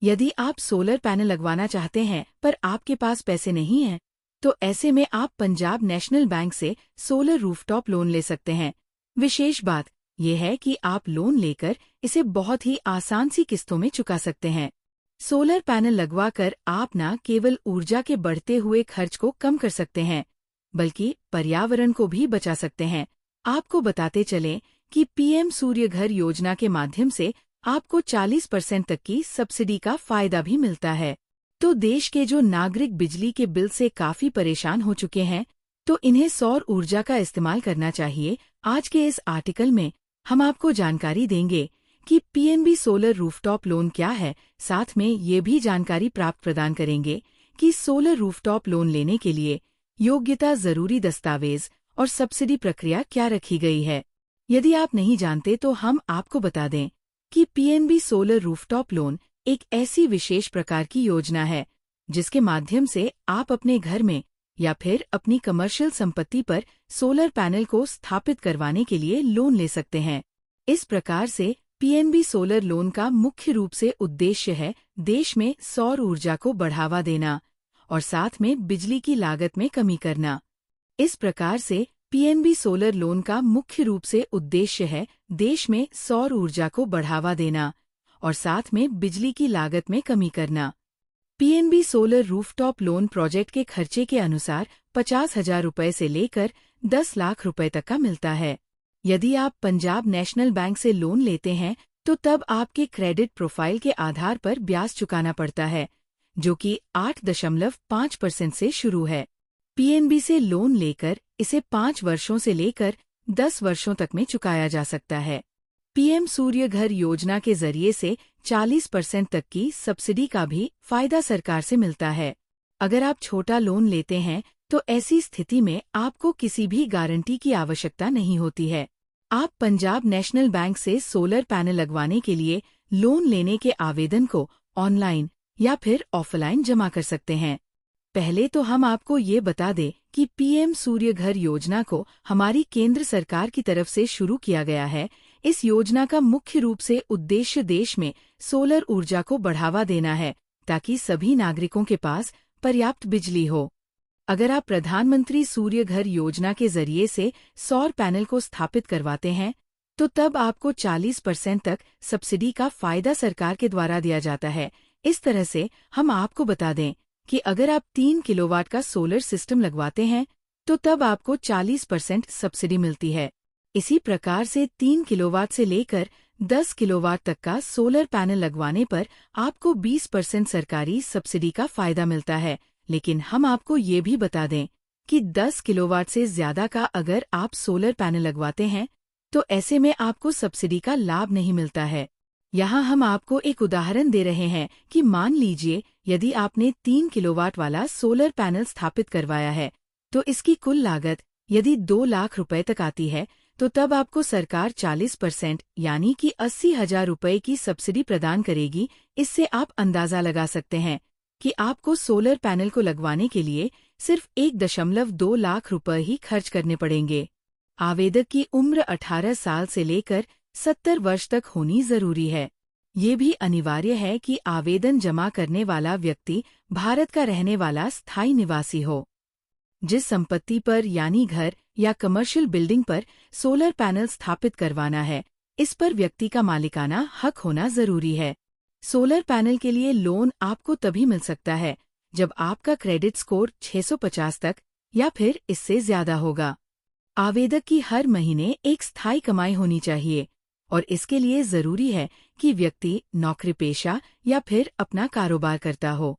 यदि आप solar panel लगवाना चाहते हैं पर आपके पास पैसे नहीं हैं, तो ऐसे में आप पंजाब नेशनल बैंक से सोलर रूफटॉप लोन ले सकते हैं। विशेष बात यह है कि आप लोन लेकर इसे बहुत ही आसान सी किस्तों में चुका सकते हैं। सोलर पैनल लगवाकर आप न केवल ऊर्जा के बढ़ते हुए खर्च को कम कर सकते हैं, बल्कि पर्यावरण को भी बचा सकते हैं। आपको बताते चलें कि पीएम सूर्य घर योजना के माध्यम से आपको 40% तक की सब्सिडी का फायदा भी मिलता है। तो देश के जो नागरिक बिजली के बिल से काफी परेशान हो चुके हैं, तो इन्हें सौर ऊर्जा का इस्तेमाल करना चाहिए। आज के इस आर्टिकल में हम आपको जानकारी देंगे कि पीएनबी सोलर रूफटॉप लोन क्या है। साथ में ये भी जानकारी प्रदान करेंगे कि सोलर रूफटॉप लोन लेने के लिए योग्यता, जरूरी दस्तावेज और सब्सिडी प्रक्रिया क्या रखी गई है। यदि आप नहीं जानते तो हम आपको बता दें कि पीएनबी सोलर रूफटॉप लोन एक ऐसी विशेष प्रकार की योजना है जिसके माध्यम से आप अपने घर में या फिर अपनी कमर्शियल संपत्ति पर सोलर पैनल को स्थापित करवाने के लिए लोन ले सकते हैं। इस प्रकार से पीएनबी सोलर लोन का मुख्य रूप से उद्देश्य है देश में सौर ऊर्जा को बढ़ावा देना और साथ में बिजली की लागत में कमी करना। इस प्रकार से पीएनबी सोलर लोन का मुख्य रूप से उद्देश्य है देश में सौर ऊर्जा को बढ़ावा देना और साथ में बिजली की लागत में कमी करना। PNB solar rooftop loan project के खर्चे के अनुसार 50,000 रुपये से लेकर 10 लाख रुपए तक का मिलता है। यदि आप पंजाब नेशनल बैंक से लोन लेते हैं तो तब आपके क्रेडिट प्रोफाइल के आधार पर ब्याज चुकाना पड़ता है, जो कि 8.5% से शुरू है। पीएनबी से लोन लेकर इसे 5 वर्षों से लेकर 10 वर्षों तक में चुकाया जा सकता है। पीएम सूर्य घर योजना के जरिए से 40% तक की सब्सिडी का भी फायदा सरकार से मिलता है। अगर आप छोटा लोन लेते हैं तो ऐसी स्थिति में आपको किसी भी गारंटी की आवश्यकता नहीं होती है। आप पंजाब नेशनल बैंक से सोलर पैनल लगवाने के लिए लोन लेने के आवेदन को ऑनलाइन या फिर ऑफलाइन जमा कर सकते हैं। पहले तो हम आपको ये बता दें कि पीएम सूर्य घर योजना को हमारी केंद्र सरकार की तरफ से शुरू किया गया है। इस योजना का मुख्य रूप से उद्देश्य देश में सोलर ऊर्जा को बढ़ावा देना है ताकि सभी नागरिकों के पास पर्याप्त बिजली हो। अगर आप प्रधानमंत्री सूर्य घर योजना के जरिए से सौर पैनल को स्थापित करवाते हैं तो तब आपको 40% तक सब्सिडी का फायदा सरकार के द्वारा दिया जाता है। इस तरह से हम आपको बता दें कि अगर आप 3 किलोवाट का सोलर सिस्टम लगवाते हैं तो तब आपको 40% सब्सिडी मिलती है। इसी प्रकार से 3 किलोवाट से लेकर 10 किलोवाट तक का सोलर पैनल लगवाने पर आपको 20% सरकारी सब्सिडी का फायदा मिलता है। लेकिन हम आपको ये भी बता दें कि 10 किलोवाट से ज्यादा का अगर आप सोलर पैनल लगवाते हैं तो ऐसे में आपको सब्सिडी का लाभ नहीं मिलता है। यहाँ हम आपको एक उदाहरण दे रहे हैं कि मान लीजिए यदि आपने 3 किलोवाट वाला सोलर पैनल स्थापित करवाया है तो इसकी कुल लागत यदि 2 लाख रुपए तक आती है तो तब आपको सरकार 40% यानी कि 80,000 रुपए की सब्सिडी प्रदान करेगी। इससे आप अंदाजा लगा सकते हैं कि आपको सोलर पैनल को लगवाने के लिए सिर्फ 1.2 लाख रुपए ही खर्च करने पड़ेंगे। आवेदक की उम्र 18 साल से लेकर 70 वर्ष तक होनी जरूरी है। ये भी अनिवार्य है कि आवेदन जमा करने वाला व्यक्ति भारत का रहने वाला स्थायी निवासी हो। जिस संपत्ति पर यानी घर या कमर्शियल बिल्डिंग पर सोलर पैनल स्थापित करवाना है, इस पर व्यक्ति का मालिकाना हक होना जरूरी है। सोलर पैनल के लिए लोन आपको तभी मिल सकता है जब आपका क्रेडिट स्कोर 650 तक या फिर इससे ज्यादा होगा। आवेदक की हर महीने एक स्थायी कमाई होनी चाहिए और इसके लिए जरूरी है कि व्यक्ति नौकरी पेशा या फिर अपना कारोबार करता हो।